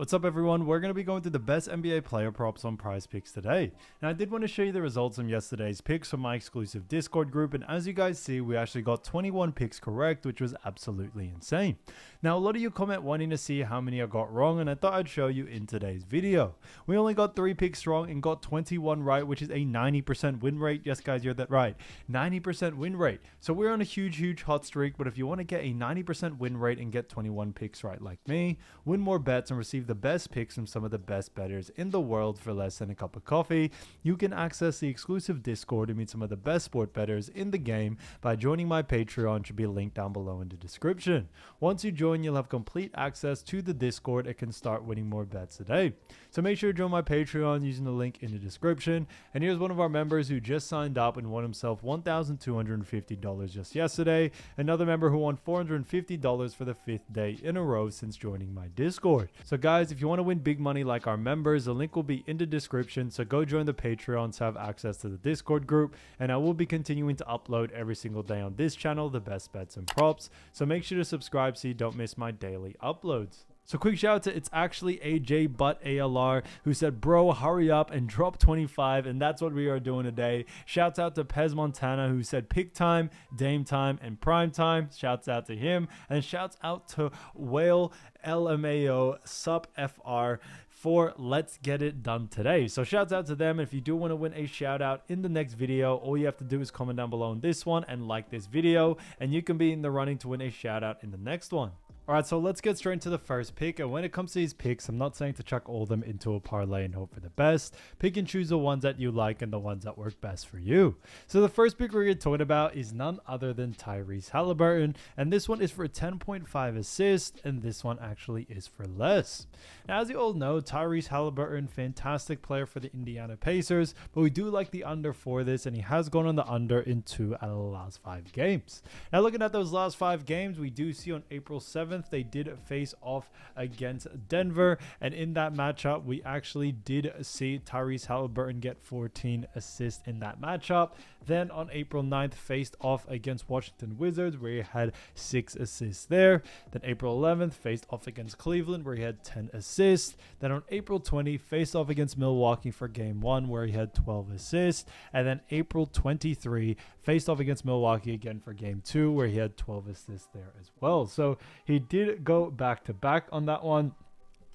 What's up everyone, we're going to be going through the best NBA player props on Prizepicks today. Now I did want to show you the results from yesterday's picks from my exclusive Discord group, and as you guys see, we actually got 21 picks correct, which was absolutely insane. Now a lot of you comment wanting to see how many I got wrong, and I thought I'd show you in today's video. We only got 3 picks wrong and got 21 right, which is a 90% win rate. Yes guys, you're that right, 90% win rate. So we're on a huge hot streak, but if you want to get a 90% win rate and get 21 picks right like me, win more bets and receive the best picks from some of the best bettors in the world for less than a cup of coffee, you can access the exclusive Discord to meet some of the best sport bettors in the game by joining my Patreon, which should be linked down below in the description. Once you join, you'll have complete access to the Discord and can start winning more bets today. So make sure to join my Patreon using the link in the description. And here's one of our members who just signed up and won himself $1,250 just yesterday. Another member who won $450 for the 5th day in a row since joining my Discord. So guys, if you want to win big money like our members, the link will be in the description, so go join the Patreon to have access to the Discord group, and I will be continuing to upload every single day on this channel the best bets and props, so make sure to subscribe so you don't miss my daily uploads. So quick shout out to It's Actually AJ But ALR who said, bro, hurry up and drop 25, and that's what we are doing today. Shouts out to Pez Montana who said pick time, Dame time, and prime time. Shouts out to him, and shouts out to Whale LMAO Sup FR for let's get it done today. So shouts out to them. If you do want to win a shout out in the next video, all you have to do is comment down below on this one and like this video, and you can be in the running to win a shout out in the next one. Alright, so let's get straight into the first pick. And when it comes to these picks, I'm not saying to chuck all of them into a parlay and hope for the best. Pick and choose the ones that you like and the ones that work best for you. So the first pick we're going to talk about is none other than Tyrese Haliburton. And this one is for 10.5 assists, and this one actually is for less. Now, as you all know, Tyrese Haliburton, fantastic player for the Indiana Pacers, but we do like the under for this, and he has gone on the under in 2 out of the last 5 games. Now, looking at those last 5 games, we do see on April 7th, they did face off against Denver, and in that matchup we actually did see Tyrese Haliburton get 14 assists in that matchup. Then on April 9th faced off against Washington Wizards where he had 6 assists there. Then April 11th faced off against Cleveland where he had 10 assists. Then on April 20 faced off against Milwaukee for game 1 where he had 12 assists. And then April 23 faced off against Milwaukee again for game 2 where he had 12 assists there as well. So he did go back to back on that one.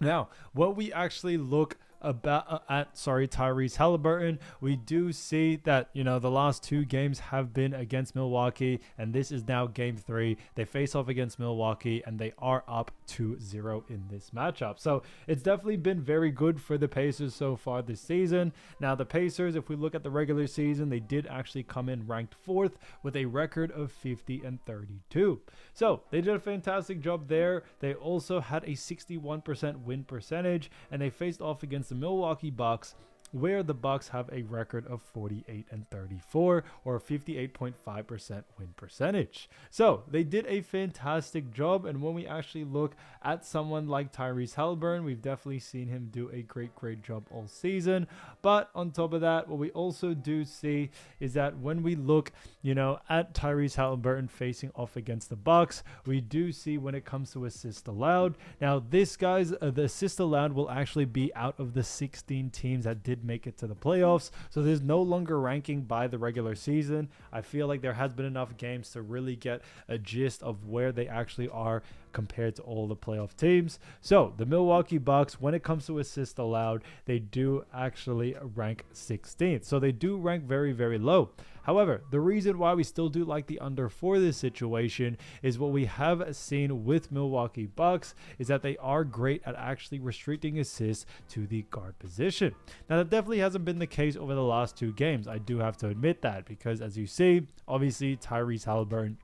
Now, what we actually look at Tyrese Haliburton, we do see that, you know, the last 2 games have been against Milwaukee, and this is now game 3. They face off against Milwaukee and they are up 2-0 in this matchup. So it's definitely been very good for the Pacers so far this season. Now the Pacers, if we look at the regular season, they did actually come in ranked 4th with a record of 50-32. So they did a fantastic job there. They also had a 61% win percentage, and they faced off against the Milwaukee Bucks, where the Bucks have a record of 48-34 or 58.5% win percentage. So they did a fantastic job, and when we actually look at someone like Tyrese Haliburton, we've definitely seen him do a great job all season. But on top of that, what we also do see is that when we look, you know, at Tyrese Haliburton facing off against the Bucks, we do see when it comes to assists allowed. Now this guys, the assists allowed will actually be out of the 16 teams that did make it to the playoffs, so there's no longer ranking by the regular season. I feel like there has been enough games to really get a gist of where they actually are compared to all the playoff teams. So the Milwaukee Bucks, when it comes to assists allowed, they do actually rank 16th, so they do rank very low. However, the reason why we still do like the under for this situation is what we have seen with Milwaukee Bucks is that they are great at actually restricting assists to the guard position. Now that definitely hasn't been the case over the last 2 games. I do have to admit that, because as you see, obviously Tyrese Haliburton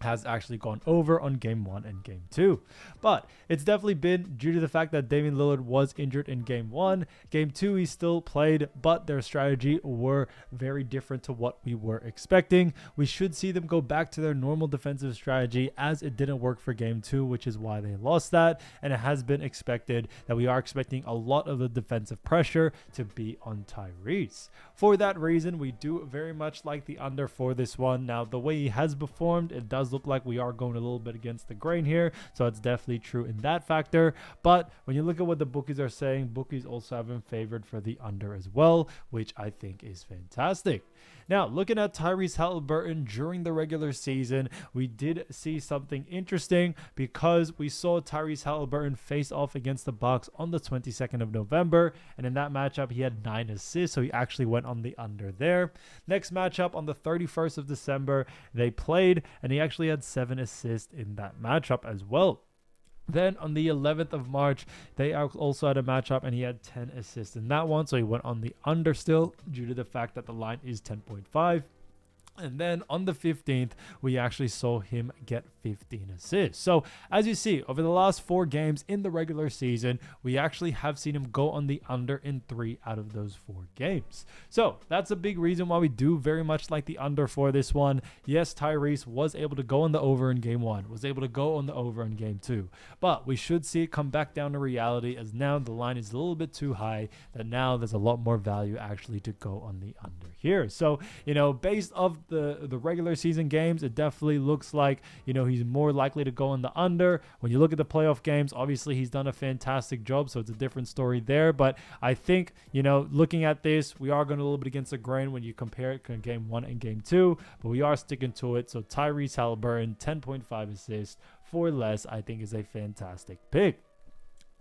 has actually gone over on game 1 and game 2. But it's definitely been due to the fact that Damian Lillard was injured in game 1. Game 2 he still played, but their strategy were very different to what we were expecting. We should see them go back to their normal defensive strategy, as it didn't work for game 2, which is why they lost that. And it has been expected that we are expecting a lot of the defensive pressure to be on Tyrese. For that reason, we do very much like the under for this one. Now, the way he has performed, it does look like we are going a little bit against the grain here, so it's definitely true in that factor. But when you look at what the bookies are saying, bookies also have him favored for the under as well, which I think is fantastic. Now, looking at Tyrese Haliburton during the regular season, we did see something interesting because we saw Tyrese Haliburton face off against the Bucks on the 22nd of November, and in that matchup, he had 9 assists, so he actually went on the under there. Next matchup on the 31st of December, they played, and he actually had 7 assists in that matchup as well. Then on the 11th of March, they also had a matchup and he had 10 assists in that one. So he went on the under still due to the fact that the line is 10.5. And then on the 15th, we actually saw him get 15 assists. So as you see, over the last 4 games in the regular season, we actually have seen him go on the under in 3 out of those 4 games. So that's a big reason why we do very much like the under for this one. Yes, Tyrese was able to go on the over in game 1, was able to go on the over in game 2, but we should see it come back down to reality as now the line is a little bit too high, that now there's a lot more value actually to go on the under here. So, based off the regular season games, it definitely looks like, he's more likely to go on the under. When you look at the playoff games, obviously he's done a fantastic job, so it's a different story there. But I think, looking at this, we are going a little bit against the grain when you compare it to game 1 and game 2, but we are sticking to it. So Tyrese Haliburton, 10.5 assists for less, I think is a fantastic pick.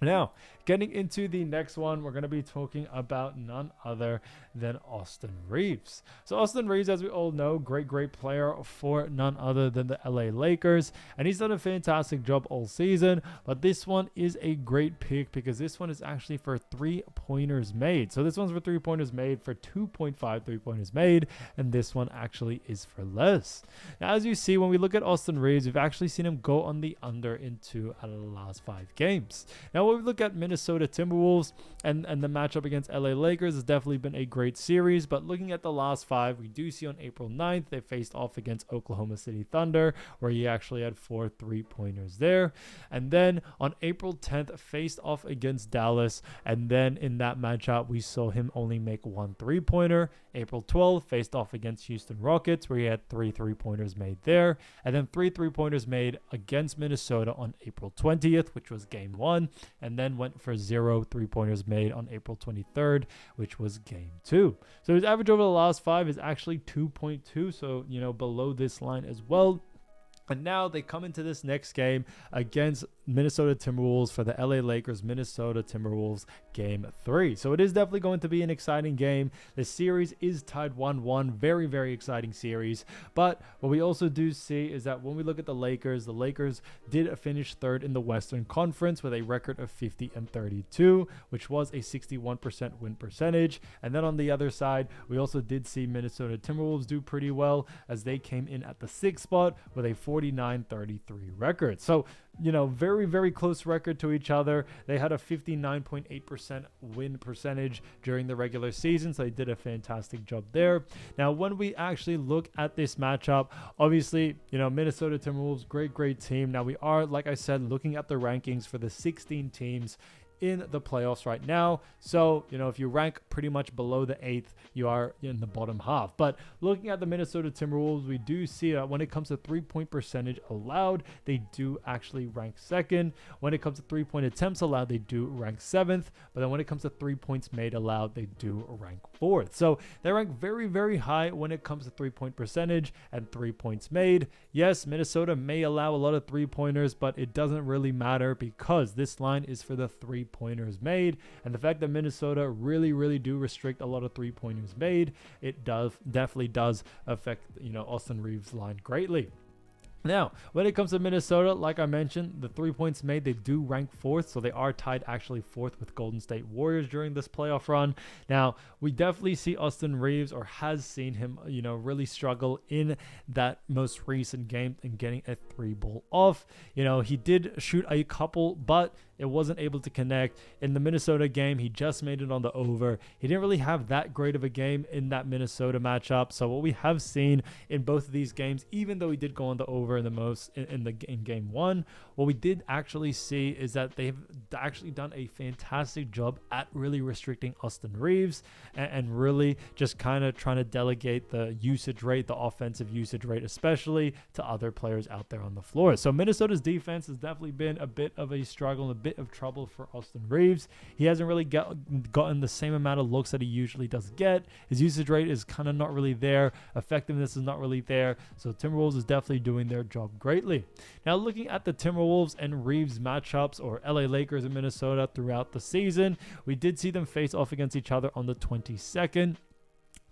Now, getting into the next one, we're going to be talking about none other than Austin Reaves. So Austin Reaves, as we all know, great player for none other than the LA Lakers. And he's done a fantastic job all season. But this one is a great pick because this one is actually for 3-pointers made. So this one's for 3-pointers made for 2.5 3-pointers made. And this one actually is for less. Now, as you see, when we look at Austin Reaves, we've actually seen him go on the under in 2 out of the last 5 games. Now, when we look at Minnesota Timberwolves and the matchup against LA Lakers, has definitely been a great series. But looking at the last 5, we do see on April 9th, they faced off against Oklahoma City Thunder, where he actually had 4 3-pointers there. And then on April 10th, faced off against Dallas. And then in that matchup, we saw him only make 1 3-pointer. April 12th, faced off against Houston Rockets, where he had 3 3-pointers made there. And then 3 3-pointers made against Minnesota on April 20th, which was game 1. And then went for 0 3-pointers made on April 23rd, which was game 2. So his average over the last 5 is actually 2.2, so, below this line as well. And now they come into this next game against Minnesota Timberwolves for the LA Lakers Minnesota Timberwolves game 3. So it is definitely going to be an exciting game. The series is tied 1-1. Very, very exciting series. But what we also do see is that when we look at the Lakers did finish 3rd in the Western Conference with a record of 50-32, which was a 61% win percentage. And then on the other side, we also did see Minnesota Timberwolves do pretty well as they came in at the 6th spot with a 49-33 record. So, very, very close record to each other. They had a 59.8% win percentage during the regular season, so they did a fantastic job there. Now, when we actually look at this matchup, obviously, Minnesota Timberwolves, great team. Now, we are, like I said, looking at the rankings for the 16 teams in the playoffs right now. So, if you rank pretty much below the 8th, you are in the bottom half. But looking at the Minnesota Timberwolves, we do see that when it comes to 3-point percentage allowed, they do actually rank 2nd. When it comes to 3-point attempts allowed, they do rank 7th. But then when it comes to 3 points made allowed, they do rank 4th. So they rank very, very high when it comes to 3-point percentage and 3 points made. Yes, Minnesota may allow a lot of 3-pointers, but it doesn't really matter because this line is for the 3-pointers made. And the fact that Minnesota really do restrict a lot of 3-pointers made, it definitely does affect, Austin Reaves' line greatly. Now, when it comes to Minnesota, like I mentioned, the 3 points made, they do rank 4th, so they are tied actually 4th with Golden State Warriors during this playoff run. Now, we definitely see Austin Reaves, or has seen him, really struggle in that most recent game in getting a 3-ball off. He did shoot a couple, but it wasn't able to connect. In the Minnesota game, he just made it on the over. He didn't really have that great of a game in that Minnesota matchup. So what we have seen in both of these games, even though he did go on the over, over in game one. What we did actually see is that they've actually done a fantastic job at really restricting Austin Reaves and really just kind of trying to delegate the usage rate, the offensive usage rate, especially to other players out there on the floor. So Minnesota's defense has definitely been a bit of a struggle and a bit of trouble for Austin Reaves. He hasn't really gotten the same amount of looks that he usually does get. His usage rate is kind of not really there. Effectiveness is not really there. So Timberwolves is definitely doing their job greatly. Now looking at the Timberwolves and Reaves matchups, or LA Lakers and Minnesota throughout the season, we did see them face off against each other on the 22nd.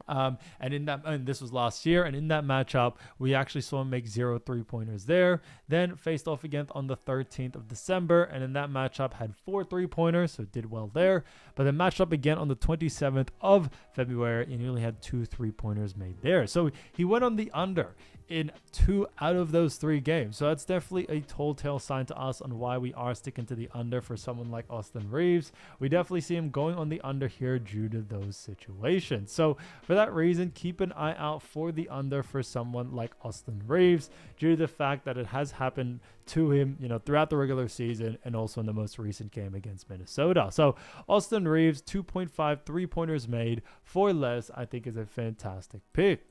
And this was last year, and in that matchup, we actually saw him make 0 3-pointers there. Then faced off again on the 13th of December, and in that matchup had 4 3-pointers, so did well there. But then matched up again on the 27th of February, and he only had 2 3-pointers made there. So he went on the under in 2 out of those 3 games. So that's definitely a telltale sign to us on why we are sticking to the under for someone like Austin Reaves. We definitely see him going on the under here due to those situations. So for that reason, keep an eye out for the under for someone like Austin Reaves due to the fact that it has happened to him, throughout the regular season and also in the most recent game against Minnesota. So Austin Reaves, 2.5 3-pointers made for less, I think is a fantastic pick.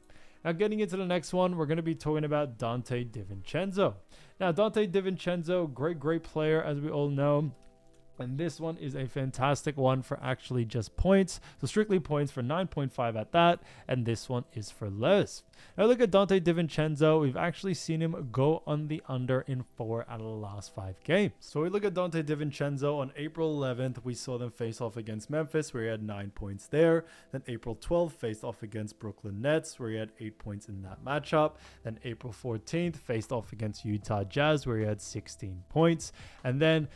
Now, getting into the next one, we're going to be talking about Dante DiVincenzo. Now, Dante DiVincenzo, great player, as we all know. And this one is a fantastic one for actually just points. So strictly points for 9.5 at that. And this one is for less. Now look at Dante DiVincenzo. We've actually seen him go on the under in 4 out of the last 5 games. So we look at Dante DiVincenzo on April 11th. We saw them face off against Memphis, where he had 9 points there. Then April 12th faced off against Brooklyn Nets, where he had 8 points in that matchup. Then April 14th faced off against Utah Jazz, where he had 16 points. And then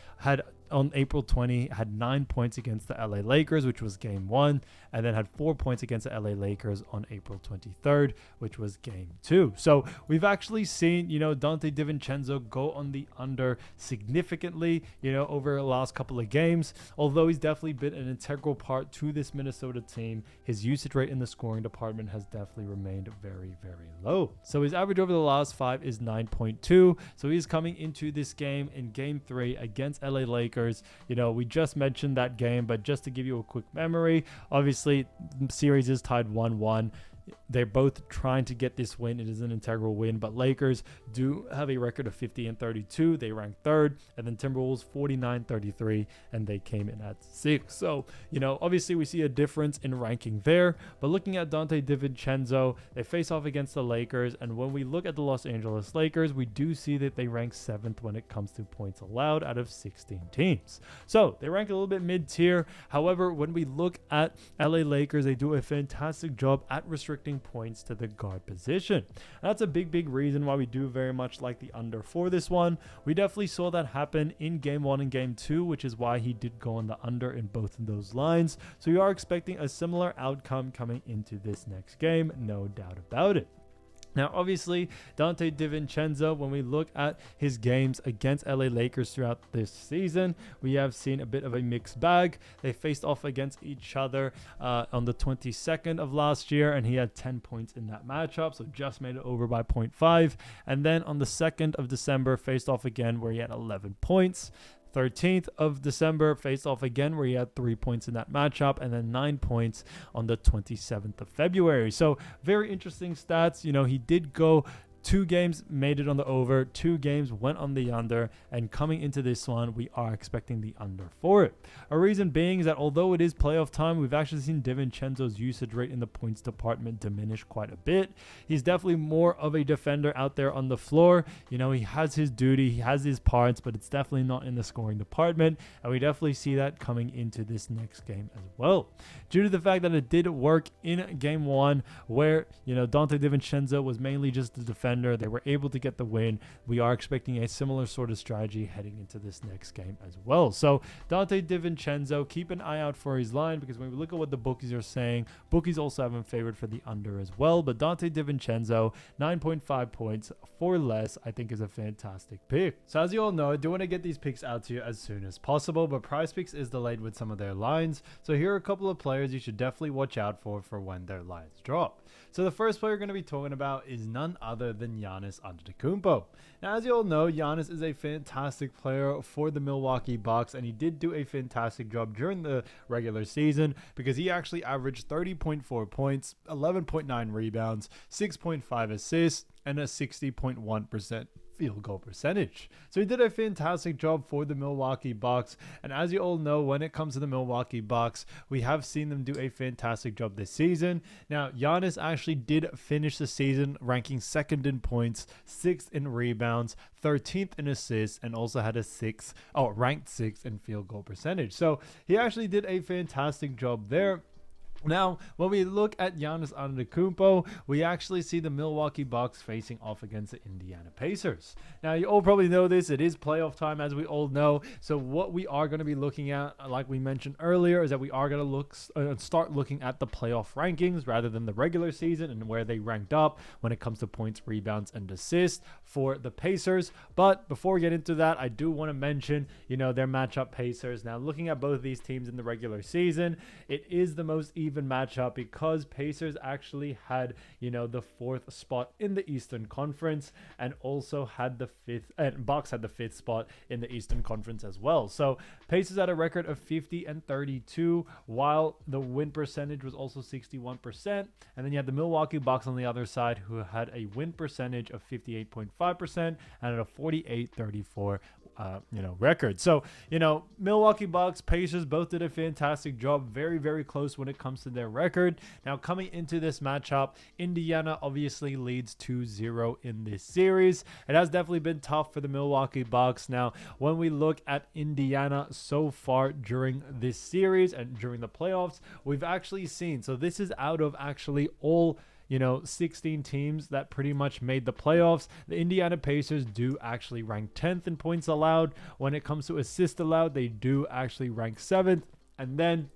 on April 20, had 9 points against the LA Lakers, which was game 1, and then had 4 points against the LA Lakers on April 23rd, which was game 2. So we've actually seen, Dante DiVincenzo go on the under significantly, over the last couple of games. Although he's definitely been an integral part to this Minnesota team, his usage rate in the scoring department has definitely remained very, very low. So his average over the last 5 is 9.2. So he's coming into this game in game 3 against LA Lakers. We just mentioned that game, but just to give you a quick memory, obviously the series is tied 1-1. They're both trying to get this win. It is an integral win, but Lakers do have a record of 50-32. They rank 3rd, and then Timberwolves 49-33, and they came in at 6th. So, obviously we see a difference in ranking there, but looking at Dante DiVincenzo, they face off against the Lakers, and when we look at the Los Angeles Lakers, we do see that they rank 7th when it comes to points allowed out of 16 teams. So they rank a little bit mid-tier. However, when we look at LA Lakers, they do a fantastic job at restricting points to the guard position. And that's a big reason why we do very much like the under for this one. We definitely saw that happen in game 1 and game 2, which is why he did go on the under in both of those lines. So we are expecting a similar outcome coming into this next game, no doubt about it. Now, obviously, Dante DiVincenzo, when we look at his games against LA Lakers throughout this season, we have seen a bit of a mixed bag. They faced off against each other on the 22nd of last year, and he had 10 points in that matchup, so just made it over by 0.5. And then on the 2nd of December, faced off again where he had 11 points. 13th of December, faced off again where he had 3 points in that matchup, and then 9 points on the 27th of February. So very interesting stats. He did go 2 games, made it on the over, 2 games went on the under, and coming into this one, we are expecting the under for it. A reason being is that although it is playoff time, we've actually seen DiVincenzo's usage rate in the points department diminish quite a bit. He's definitely more of a defender out there on the floor. He has his duty, he has his parts, but it's definitely not in the scoring department, and we definitely see that coming into this next game as well. Due to the fact that it did work in game 1, where, Dante DiVincenzo was mainly just the defender, they were able to get the win. We are expecting a similar sort of strategy heading into this next game as well. So Dante DiVincenzo, keep an eye out for his line, because when we look at what the bookies are saying, bookies also have him favored for the under as well. But Dante DiVincenzo, 9.5 points for less, I think is a fantastic pick. So as you all know, I do want to get these picks out to you as soon as possible, but Prizepicks is delayed with some of their lines. So here are a couple of players you should definitely watch out for when their lines drop. So the first player we're going to be talking about is none other than than Giannis Antetokounmpo. Now, as you all know, Giannis is a fantastic player for the Milwaukee Bucks, and he did do a fantastic job during the regular season because he actually averaged 30.4 points, 11.9 rebounds, 6.5 assists, and a 60.1% field goal percentage. So he did a fantastic job for the Milwaukee Bucks. And as you all know, when it comes to the Milwaukee Bucks, we have seen them do a fantastic job this season. Now, Giannis actually did finish the season ranking 2nd in points, 6th in rebounds, 13th in assists, and also had ranked 6th in field goal percentage. So he actually did a fantastic job there. Now, when we look at Giannis Antetokounmpo, we actually see the Milwaukee Bucks facing off against the Indiana Pacers. Now, you all probably know this. It is playoff time, as we all know. So what we are going to be looking at, like we mentioned earlier, is that we are going to start looking at the playoff rankings rather than the regular season and where they ranked up when it comes to points, rebounds, and assists for the Pacers. But before we get into that, I do want to mention, their matchup Pacers. Now, looking at both of these teams in the regular season, it is the most even matchup because Pacers actually had, the 4th spot in the Eastern Conference and also had the 5th, and Bucks had the 5th spot in the Eastern Conference as well. So Pacers had a record of 50-32, while the win percentage was also 61%. And then you had the Milwaukee Bucks on the other side, who had a win percentage of 58.5% and a 48-34 record. So, Milwaukee Bucks, Pacers both did a fantastic job. Very, very close when it comes to their record. Now, coming into this matchup, Indiana obviously leads 2-0 in this series. It has definitely been tough for the Milwaukee Bucks. Now, when we look at Indiana so far during this series and during the playoffs, we've actually seen, so this is out of actually all 16 teams that pretty much made the playoffs. The Indiana Pacers do actually rank 10th in points allowed. When it comes to assists allowed, they do actually rank 7th. And then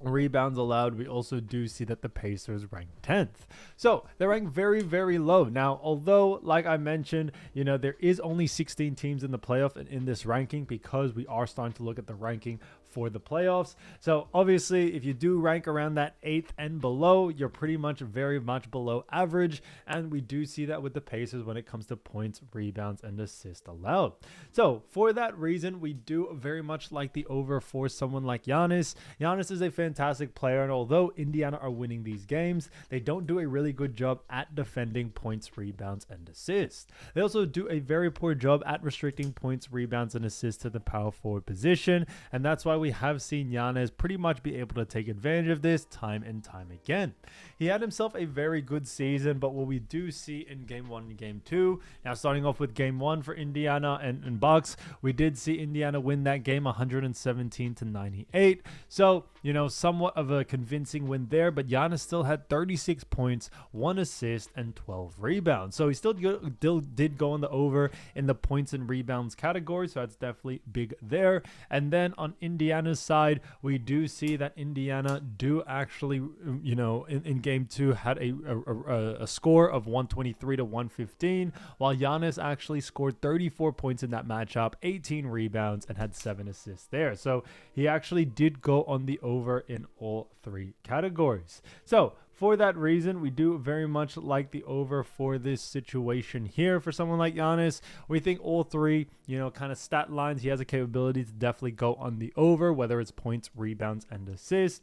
rebounds allowed, we also do see that the Pacers rank 10th. So they rank very, very low. Now, although, like I mentioned, there is only 16 teams in the playoff and in this ranking because we are starting to look at the ranking for the playoffs. So obviously, if you do rank around that 8th and below, you're pretty much very much below average. And we do see that with the Pacers when it comes to points, rebounds, and assists allowed. So for that reason, we do very much like the over for someone like Giannis. Giannis is a fantastic player, and although Indiana are winning these games, they don't do a really good job at defending points, rebounds, and assists. They also do a very poor job at restricting points, rebounds, and assists to the power forward position, and that's why we have seen Giannis pretty much be able to take advantage of this time and time again. He had himself a very good season, but what we do see in Game 1 and Game 2, now starting off with Game 1 for Indiana and Bucks, we did see Indiana win that game 117-98. So, somewhat of a convincing win there, but Giannis still had 36 points, 1 assist, and 12 rebounds. So he still did go on the over in the points and rebounds category, so that's definitely big there. And then on Indiana's side, we do see that Indiana do actually, in Game 2 had a score of 123-115, while Giannis actually scored 34 points in that matchup, 18 rebounds, and had 7 assists there. So he actually did go on the over in all 3 categories. So for that reason, we do very much like the over for this situation here. For someone like Giannis, we think all 3, kind of stat lines, he has a capability to definitely go on the over, whether it's points, rebounds, and assists.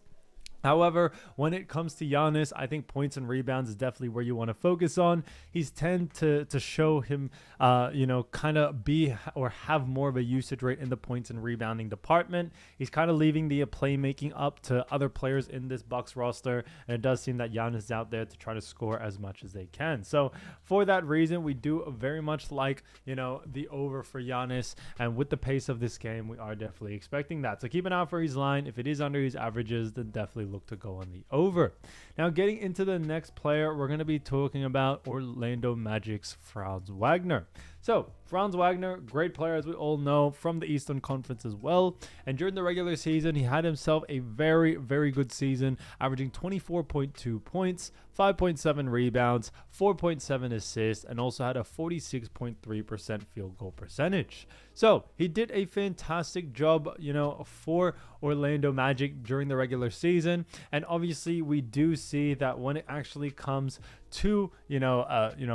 However, when it comes to Giannis, I think points and rebounds is definitely where you want to focus on. He's tend to show him, kind of be or have more of a usage rate in the points and rebounding department. He's kind of leaving the playmaking up to other players in this Bucks roster, and it does seem that Giannis is out there to try to score as much as they can. So for that reason, we do very much like, the over for Giannis, and with the pace of this game, we are definitely expecting that. So keep an eye out for his line. If it is under his averages, then definitely look to go on the over. Now, getting into the next player, we're going to be talking about Orlando Magic's Franz Wagner. So Franz Wagner, great player, as we all know, from the Eastern Conference as well. And during the regular season, he had himself a very, very good season, averaging 24.2 points, 5.7 rebounds, 4.7 assists, and also had a 46.3% field goal percentage. So he did a fantastic job, for Orlando Magic during the regular season. And obviously, we do see that when it actually comes to,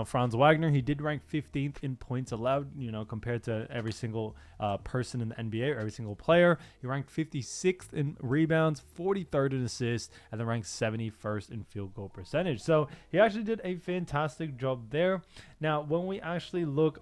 Franz Wagner. He did rank 15th in points allowed, compared to every single person in the NBA or every single player. He ranked 56th in rebounds, 43rd in assists, and then ranked 71st in field goal percentage. So he actually did a fantastic job there. Now, when we actually look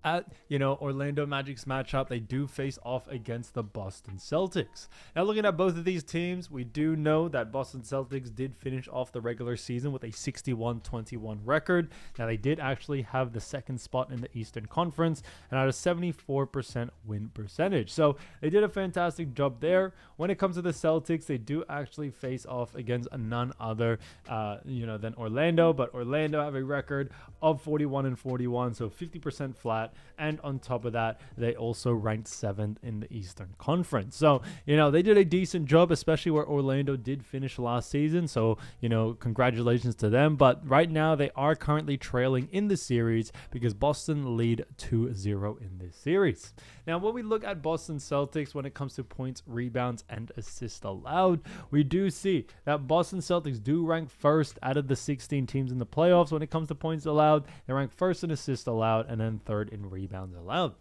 at Orlando Magic's matchup, they do face off against the Boston Celtics. Now, looking at both of these teams, we do know that Boston Celtics did finish off the regular season with a 61-21 record. Now, they did actually have the second spot in the Eastern Conference and had a 74% win percentage. So they did a fantastic job there. When it comes to the Celtics, they do actually face off against none other than Orlando, but Orlando have a record of 41-41, so 50% flat. And on top of that, they also ranked 7th in the Eastern Conference. So, they did a decent job, especially where Orlando did finish last season. So, congratulations to them. But right now, they are currently trailing in the series because Boston lead 2-0 in this series. Now, when we look at Boston Celtics, when it comes to points, rebounds, and assists allowed, we do see that Boston Celtics do rank first out of the 16 teams in the playoffs. When it comes to points allowed, they rank first in assists allowed and then third in rebounds allowed.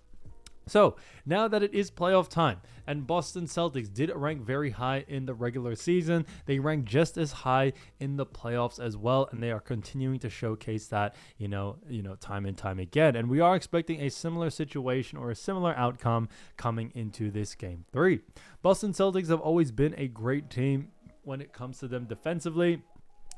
So now that it is playoff time and Boston Celtics did rank very high in the regular season, they rank just as high in the playoffs as well, and they are continuing to showcase that time and time again. And we are expecting a similar situation or a similar outcome coming into this game 3. Boston Celtics have always been a great team when it comes to them defensively.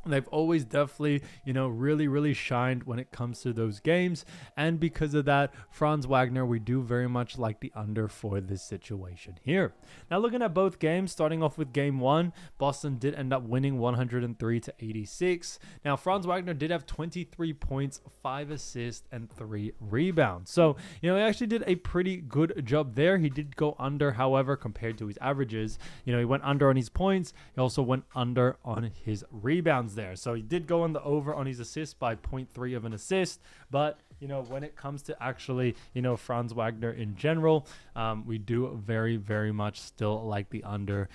They've always definitely, really, really shined when it comes to those games. And because of that, Franz Wagner, we do very much like the under for this situation here. Now, looking at both games, starting off with game 1, Boston did end up winning 103-86. Now, Franz Wagner did have 23 points, 5 assists, and 3 rebounds. So, he actually did a pretty good job there. He did go under, however, compared to his averages. He went under on his points. He also went under on his rebounds there. So he did go on the over on his assist by 0.3 of an assist, but when it comes to actually Franz Wagner in general, we do very, very much still like the under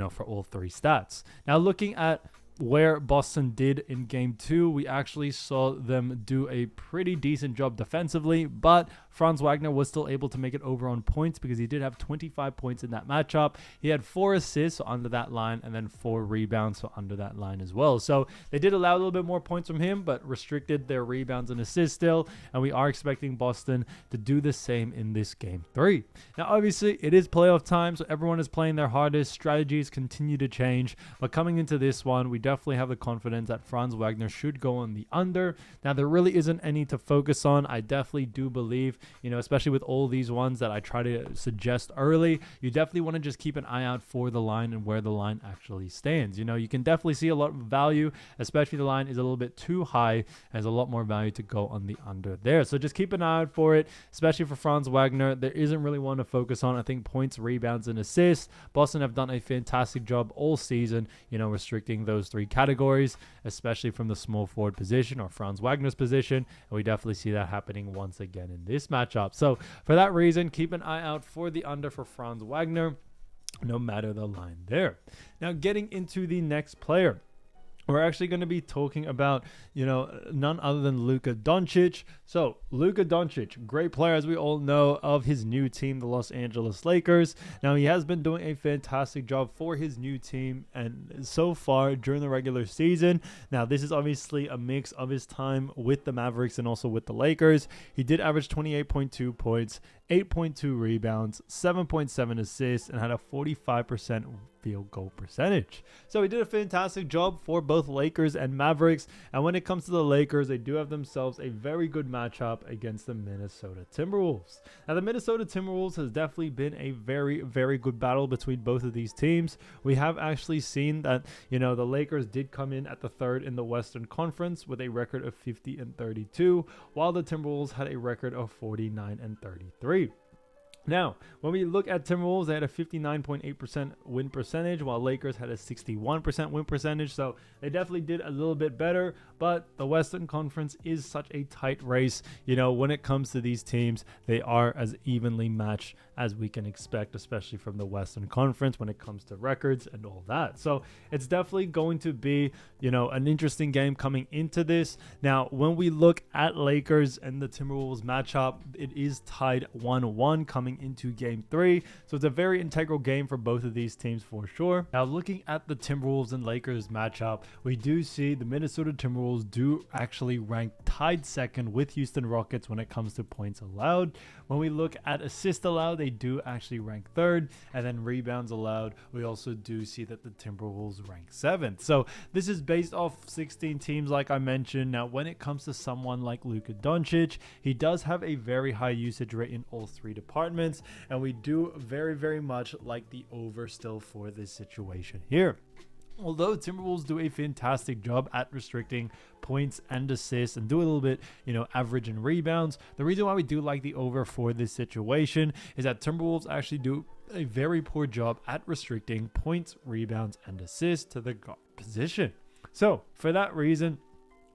for all 3 stats. Now, looking at where Boston did in game 2, we actually saw them do a pretty decent job defensively, but Franz Wagner was still able to make it over on points because he did have 25 points in that matchup. He had 4 assists, so under that line, and then 4 rebounds, so under that line as well. So they did allow a little bit more points from him, but restricted their rebounds and assists still, and we are expecting Boston to do the same in this game 3. Now, obviously, it is playoff time, so everyone is playing their hardest. Strategies continue to change, but coming into this one, we definitely have the confidence that Franz Wagner should go on the under. Now, there really isn't any to focus on. I definitely do believe, especially with all these ones that I try to suggest early, you definitely want to just keep an eye out for the line and where the line actually stands. You can definitely see a lot of value, especially the line is a little bit too high. There's a lot more value to go on the under there. So just keep an eye out for it, especially for Franz Wagner. There isn't really one to focus on. I think points, rebounds, and assists. Boston have done a fantastic job all season, restricting those 3 categories, especially from the small forward position or Franz Wagner's position. And we definitely see that happening once again in this matchup. So for that reason, keep an eye out for the under for Franz Wagner, no matter the line there. Now, getting into the next player, we're actually going to be talking about, none other than Luka Doncic. So Luka Doncic, great player, as we all know, of his new team, the Los Angeles Lakers. Now, he has been doing a fantastic job for his new team and so far during the regular season. Now, this is obviously a mix of his time with the Mavericks and also with the Lakers. He did average 28.2 points, 8.2 rebounds, 7.7 assists, and had a 45% field goal percentage. So he did a fantastic job for both Lakers and Mavericks. And when it comes to the Lakers, they do have themselves a very good matchup against the Minnesota Timberwolves. Now, the Minnesota Timberwolves has definitely been a very, very good battle between both of these teams. We have actually seen that, the Lakers did come in at the 3rd in the Western Conference with a record of 50-32, while the Timberwolves had a record of 49-33. Now, when we look at Timberwolves, they had a 59.8% win percentage, while Lakers had a 61% win percentage. So they definitely did a little bit better, but the Western Conference is such a tight race. When it comes to these teams, they are as evenly matched as we can expect, especially from the Western Conference when it comes to records and all that. So it's definitely going to be, an interesting game coming into this. Now, when we look at Lakers and the Timberwolves matchup, it is tied 1-1 coming into game 3. So it's a very integral game for both of these teams for sure. Now, looking at the Timberwolves and Lakers matchup, we do see the Minnesota Timberwolves do actually rank tied second with Houston Rockets when it comes to points allowed. When we look at assists allowed, they do actually rank third, and then rebounds allowed, we also do see that the Timberwolves rank 7th. So this is based off 16 teams like I mentioned. Now, when it comes to someone like Luka Doncic, he does have a very high usage rate in all 3 departments, and we do very, very much like the over still for this situation here. Although Timberwolves do a fantastic job at restricting points and assists and do a little bit, average in rebounds, the reason why we do like the over for this situation is that Timberwolves actually do a very poor job at restricting points, rebounds, and assists to the guard position. So for that reason,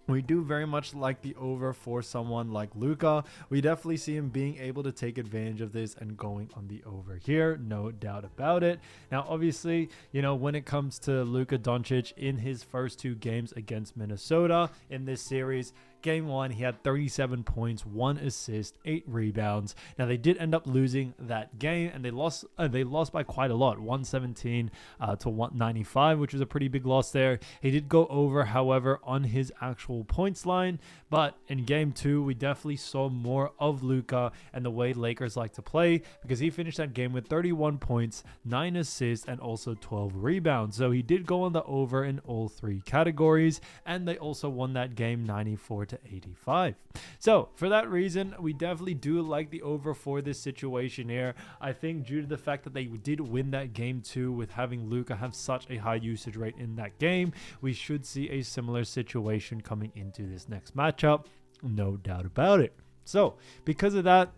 we do very much like the over for someone like Luka. We definitely see him being able to take advantage of this and going on the over here, no doubt about it. Now, obviously, when it comes to Luka Doncic in his first 2 games against Minnesota in this series, Game 1, he had 37 points, 1 assist, 8 rebounds. Now, they did end up losing that game, and they lost by quite a lot, 117 to 195, which was a pretty big loss there. He did go over, however, on his actual points line, but in Game 2, we definitely saw more of Luka and the way Lakers like to play, because he finished that game with 31 points, 9 assists, and also 12 rebounds. So he did go on the over in all 3 categories, and they also won that game 94 to 85. So for that reason, we definitely do like the over for this situation here. I think due to the fact that they did win that game 2 with having Luka have such a high usage rate in that game, we should see a similar situation coming into this next matchup, no doubt about it. So because of that,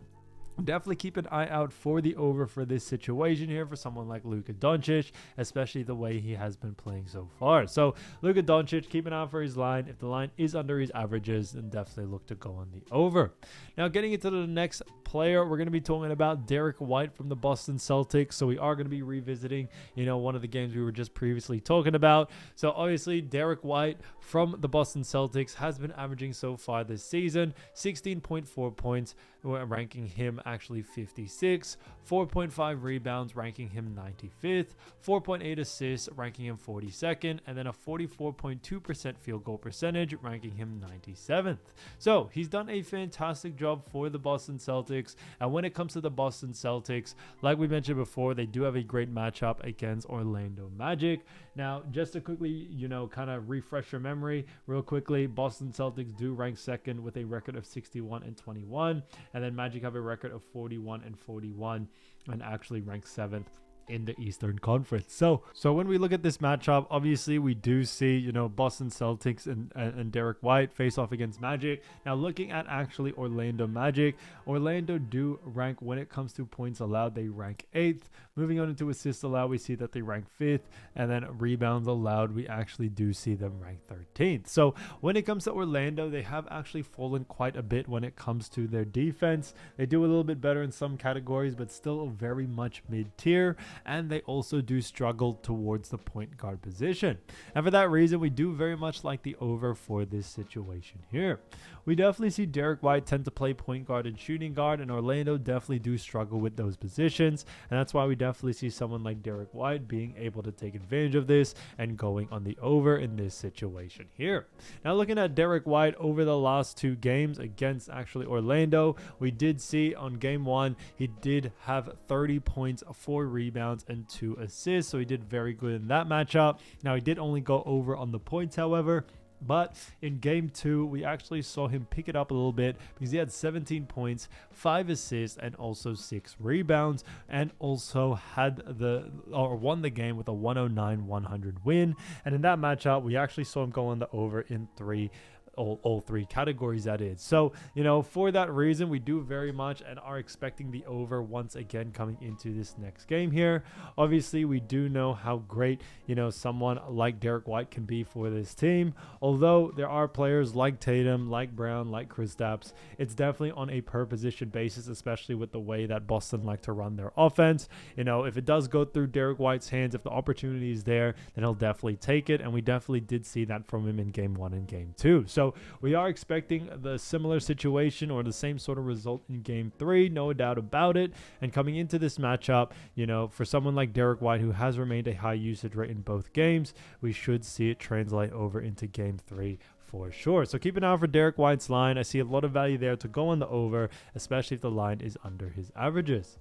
definitely keep an eye out for the over for this situation here for someone like Luka Doncic, especially the way he has been playing so far. So Luka Doncic, keep an eye out for his line. If the line is under his averages, then definitely look to go on the over. Now, getting into the next player, we're going to be talking about Derrick White from the Boston Celtics. So we are going to be revisiting, one of the games we were just previously talking about. So obviously, Derrick White from the Boston Celtics has been averaging so far this season 16.4 points, ranking him actually 56, 4.5 rebounds, ranking him 95th, 4.8 assists, ranking him 42nd, and then a 44.2% field goal percentage, ranking him 97th. So he's done a fantastic job for the Boston Celtics. And when it comes to the Boston Celtics, like we mentioned before, they do have a great matchup against Orlando Magic. Now, just to quickly, kind of refresh your memory real quickly, Boston Celtics do rank 2nd with a record of 61 and 21, and then Magic have a record of 41 and 41 and actually rank 7th in the Eastern Conference. So when we look at this matchup, obviously we do see, Boston Celtics and Derrick White face off against Magic. Now, looking at actually Orlando Magic, Orlando do rank when it comes to points allowed, they rank 8th. Moving on into assists allowed, we see that they rank 5th, and then rebounds allowed, we actually do see them rank 13th. So when it comes to Orlando, they have actually fallen quite a bit when it comes to their defense. They do a little bit better in some categories, but still very much mid-tier. And they also do struggle towards the point guard position. And for that reason, we do very much like the over for this situation here. We definitely see Derrick White tend to play point guard and shooting guard, and Orlando definitely do struggle with those positions. And that's why we definitely see someone like Derrick White being able to take advantage of this and going on the over in this situation here. Now, looking at Derrick White over the last 2 games against actually Orlando, we did see on game 1, he did have 30 points, 4 rebounds, and 2 assists. So he did very good in that matchup. Now, he did only go over on the points, however. But in game 2, we actually saw him pick it up a little bit because he had 17 points, 5 assists, and also 6 rebounds, and also won the game with a 109-100 win. And in that matchup, we actually saw him go on the over in 3 all three categories, that is. So, you know, for that reason, we do very much and are expecting the over once again coming into this next game here. Obviously, we do know how great, you know, someone like Derrick White can be for this team. Although there are players like Tatum, like Brown, like Kristaps, it's definitely on a per position basis, especially with the way that Boston like to run their offense. You know, if it does go through Derrick White's hands, if the opportunity is there, then he'll definitely take it. And we definitely did see that from him in game 1 and game 2. So we are expecting the similar situation or the same sort of result in game 3, no doubt about it. And coming into this matchup, you know, for someone like Derrick White, who has remained a high usage rate in both games, we should see it translate over into game 3 for sure. So keep an eye out for Derrick White's line. I see a lot of value there to go on the over, especially if the line is under his averages.